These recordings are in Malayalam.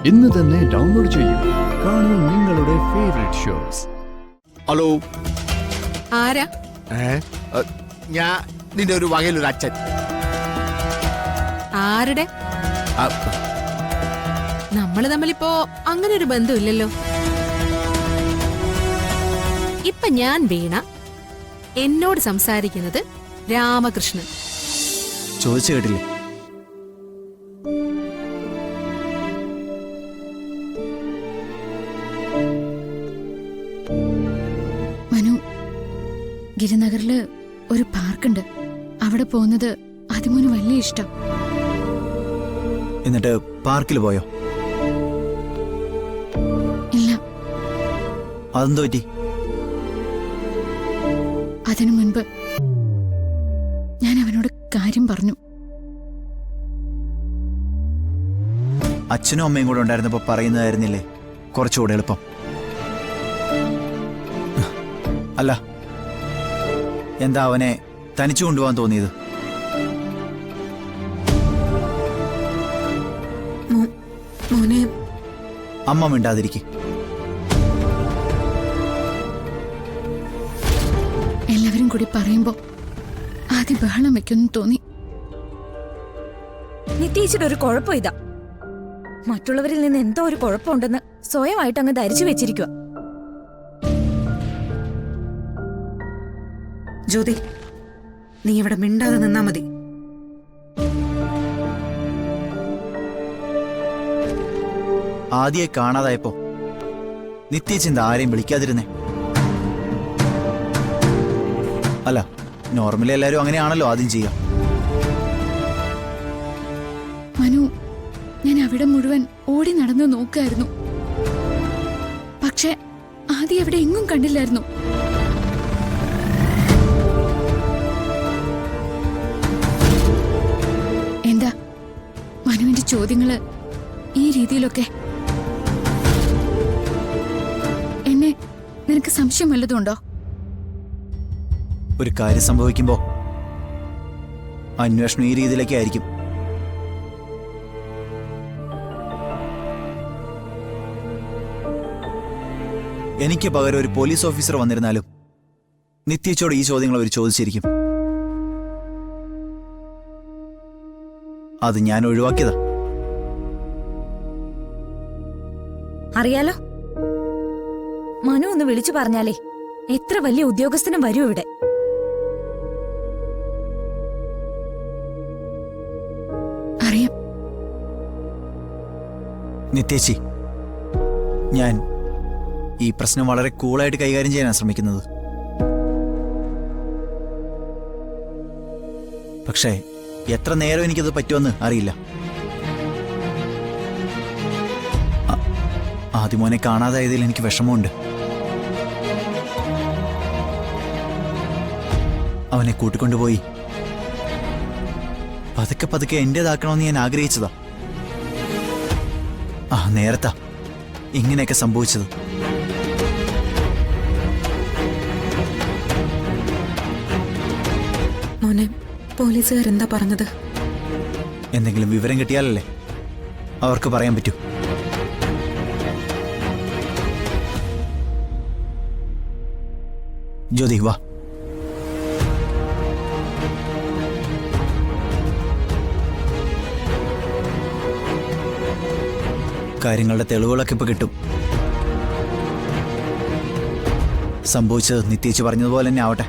ഇന്ന് തന്നെ ഡൗൺലോഡ് ചെയ്യൂ. കാണൂ നിങ്ങളുടെ ഫേവറേറ്റ് ഷോസ്. ഹലോ, ആരാ? ഞാൻ നിന്റെ ഒരു വകയിലൊരു അച്ഛൻ. ആരുടെ? നമ്മള് തമ്മിലിപ്പോ അങ്ങനെ ഒരു ബന്ധമില്ലല്ലോ. ഇപ്പൊ ഞാൻ വീണ, എന്നോട് സംസാരിക്കുന്നത് രാമകൃഷ്ണൻ. ചോദിച്ചു കേട്ടില്ലേ? മനു, ഗിരിനഗറില് ഒരു പാർക്കുണ്ട്. അവിടെ പോകുന്നത് അതിമോന് വലിയ ഇഷ്ടം. എന്നിട്ട് പാർക്കിൽ പോയോ? ഇല്ല. അതെന്തു പറ്റി? അതിനു മുൻപ് ഞാൻ അവനോട് കാര്യം പറഞ്ഞു. അച്ഛനും അമ്മയും കൂടെ ഉണ്ടായിരുന്നപ്പോ പറയുന്നതായിരുന്നില്ലേ കുറച്ചുകൂടെ എളുപ്പം? അല്ല, എന്താ അവനെ തനിച്ചു കൊണ്ടുപോകാൻ തോന്നിയത്? അമ്മ മിണ്ടാതിരിക്കെ. എല്ലാവരും കൂടി പറയുമ്പോ ആദ്യം ബഹളം വെക്കൊന്നു തോന്നി. നിത്യേച്ചിയുടെ ഒരു കുഴപ്പം ഇതാ, മറ്റുള്ളവരിൽ നിന്ന് എന്തോ ഒരു കുഴപ്പമുണ്ടെന്ന് സ്വയമായിട്ട് അങ്ങ് ധരിച്ചു വെച്ചിരിക്കുക. ജ്യോതി, നീ ഇവിടെ മിണ്ടാതെ നിന്നാ മതി. ആദ്യയെ കാണാതായപ്പോ നിത്യേച്ചിന്ത ആരെയും വിളിക്കാതിരുന്നേ? അല്ല, നോർമലി എല്ലാരും അങ്ങനെയാണല്ലോ ആദ്യം ചെയ്യാം. മനു, ഞാൻ അവിടെ മുഴുവൻ ഓടി നടന്നു നോക്കായിരുന്നു. പക്ഷെ ആദ്യം അവിടെ എങ്ങും കണ്ടില്ലായിരുന്നു. എന്താ മനുവിന്റെ ചോദ്യങ്ങള് ഈ രീതിയിലൊക്കെ? എന്നെ നിനക്ക് സംശയം വല്ലതുണ്ടോ? ഒരു കാര്യം സംഭവിക്കുമ്പോ അന്വേഷണം ഈ രീതിയിലൊക്കെ ആയിരിക്കും. എനിക്ക് പകരം ഒരു പോലീസ് ഓഫീസർ വന്നിരുന്നാലും നിത്യേച്ചോട് ഈ ചോദ്യങ്ങൾ അവർ ചോദിച്ചിരിക്കും. അത് ഞാൻ ഒഴിവാക്കിയതാ. അറിയാലോ, മനു ഒന്ന് വിളിച്ചു പറഞ്ഞാലേ എത്ര വലിയ ഉദ്യോഗസ്ഥനും വരൂ ഇവിടെ. അറിയാം. നിത്യേച്ചി, ഞാൻ ഈ പ്രശ്നം വളരെ കൂളായിട്ട് കൈകാര്യം ചെയ്യാനാണ് ശ്രമിക്കുന്നത്. പക്ഷേ എത്ര നേരം എനിക്കത് പറ്റുമെന്ന് അറിയില്ല. ആദ്യമോനെ കാണാതായതിൽ എനിക്ക് വിഷമമുണ്ട്. അവനെ കൂട്ടിക്കൊണ്ടുപോയി പതുക്കെ പതുക്കെ എന്റേതാക്കണമെന്ന് ഞാൻ ആഗ്രഹിച്ചതാ. നേരത്താ ഇങ്ങനെയൊക്കെ സംഭവിച്ചത്. മോനെ, പോലീസുകാരെന്താ പറഞ്ഞത്? എന്തെങ്കിലും വിവരം കിട്ടിയാലല്ലേ അവർക്ക് പറയാൻ പറ്റൂ. ജ്യോതി, വാ. കാര്യങ്ങളുടെ തെളിവുകളൊക്കെ ഇപ്പൊ കിട്ടും. സംഭവിച്ചത് നിത്യേച്ച് പറഞ്ഞതുപോലെ തന്നെ ആവട്ടെ.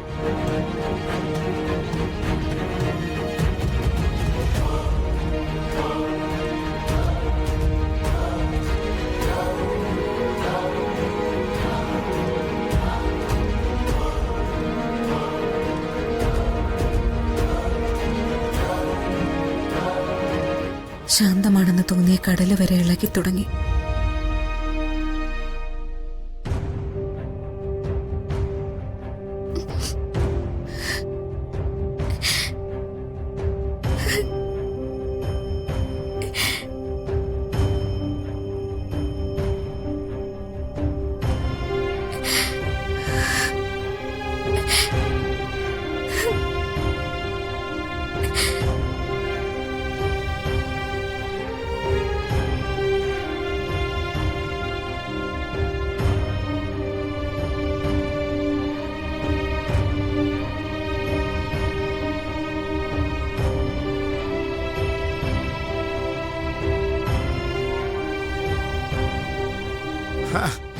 ശാന്തമാണെന്ന് തോന്നിയ കടല് വരെ ഇളകി തുടങ്ങി.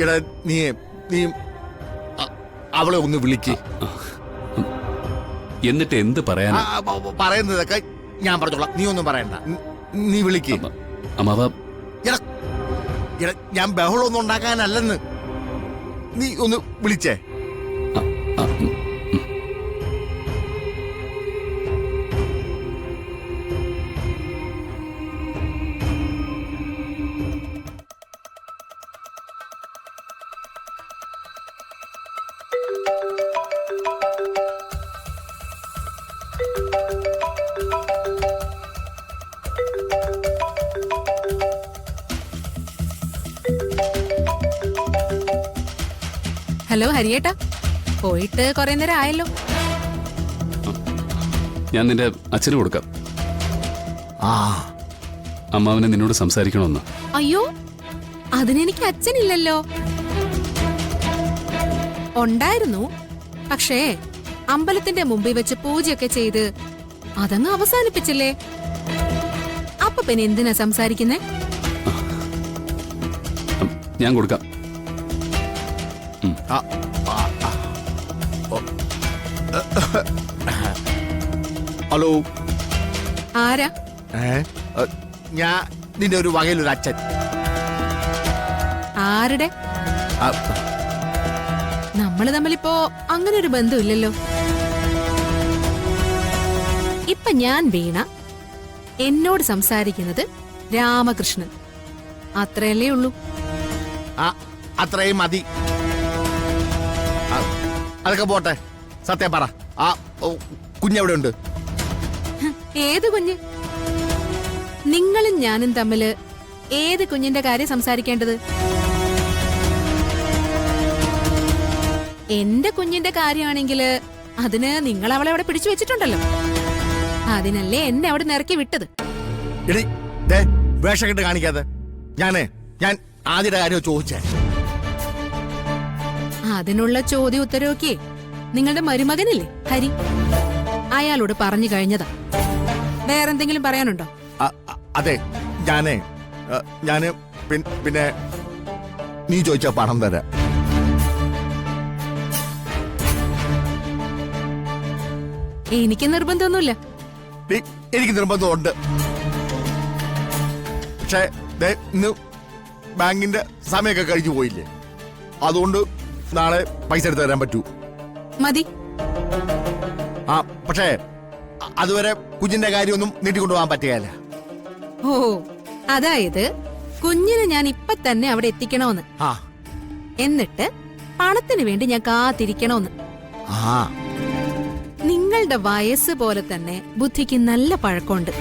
എടാ നീ നീ അവളെ ഒന്ന് വിളിക്ക്. എന്നിട്ട് എന്ത് പറയാനാ? പറയുന്നതൊക്കെ ഞാൻ പറഞ്ഞോളാം, നീ ഒന്നും പറയണ്ട. നീ വിളിക്ക്. അമ്മാവ, എടാ എടാ ഞാൻ ബഹളമൊന്നും ഉണ്ടാക്കാനല്ലെന്ന്. നീ ഒന്ന് വിളിച്ചേ. ഹലോ ഹരിയേട്ടാ, പോയിട്ട് കുറെ നേരം ആയല്ലോ. ഞാൻ നിന്റെ അച്ഛന് കൊടുക്കാം. ആ അമ്മാവനെ നിന്നോട് സംസാരിക്കണമെന്ന്. അയ്യോ, അതിനെനിക്ക് അച്ഛനില്ലല്ലോ. ഉണ്ടായിരുന്നു, പക്ഷേ അമ്പലത്തിന്റെ മുമ്പിൽ വെച്ച് പൂജയൊക്കെ ചെയ്ത് അതങ്ങ് അവസാനിപ്പിച്ചില്ലേ. അപ്പൊ പിന്നെ എന്തിനാ സംസാരിക്കുന്നേ? ഞാൻ കൊടുക്കാം. ഹലോ, ആരാ? ഞാൻ നിന്റെ ഒരു വകയിലൊരു അച്ഛൻ. ആരുടെ? നമ്മള് തമ്മിലിപ്പോ അങ്ങനെ ഒരു ബന്ധമില്ലല്ലോ. ഇപ്പൊ ഞാൻ വീണ, എന്നോട് സംസാരിക്കുന്നത് രാമകൃഷ്ണൻ. അത്രയല്ലേ ഉള്ളൂ. അത്രയും മതി. അതൊക്കെ പോട്ടെ, സത്യം പറ, ആ കുഞ്ഞെവിടെ ഉണ്ട്? ഏത് കുഞ്ഞ്? നിങ്ങളും ഞാനും തമ്മില് ഏത് കുഞ്ഞിന്റെ കാര്യം സംസാരിക്കേണ്ടത്? എന്റെ കുഞ്ഞിന്റെ കാര്യമാണെങ്കില് അതിന് നിങ്ങൾ അവളെ അവിടെ പിടിച്ചു വെച്ചിട്ടുണ്ടല്ലോ. അതിനല്ലേ എന്നെ അവിടെ നിറക്കി വിട്ടത്. എടി വേഷം കെട്ട് കാണിക്കാതെ. ഞാൻ ആദ്യയുടെ കാര്യം ചോദിച്ചേ. അതിനുള്ള ചോദ്യം ഉത്തരവൊക്കെ നിങ്ങളുടെ മരുമകനില്ലേ ഹരി, അയാളോട് പറഞ്ഞു കഴിഞ്ഞതാ. വേറെന്തെങ്കിലും പറയാനുണ്ടോ? അതെ, ഞാന് പിന്നെ നീ ചോദിച്ച പണം തരാം. എനിക്ക് നിർബന്ധമൊന്നുമില്ല. എനിക്ക് നിർബന്ധമുണ്ട്. പക്ഷേ ഇന്ന് ബാങ്കിന്റെ സമയമൊക്കെ കഴിഞ്ഞു പോയില്ലേ, അതുകൊണ്ട് നാളെ പൈസ എടുത്ത് തരാൻ പറ്റൂ. മതി. പക്ഷേ അതുവരെ കുഞ്ഞിന്റെ കാര്യമൊന്നും നീട്ടിക്കൊണ്ടുപോകാൻ പറ്റുകയല്ല. ഓ, അതായത് കുഞ്ഞിനെ ഞാൻ ഇപ്പൊ തന്നെ അവിടെ എത്തിക്കണോന്ന്. എന്നിട്ട് പണത്തിന് വേണ്ടി ഞാൻ കാത്തിരിക്കണോന്ന്. നിങ്ങളുടെ വയസ്സ് പോലെ തന്നെ ബുദ്ധിക്ക് നല്ല പഴക്കമുണ്ട്.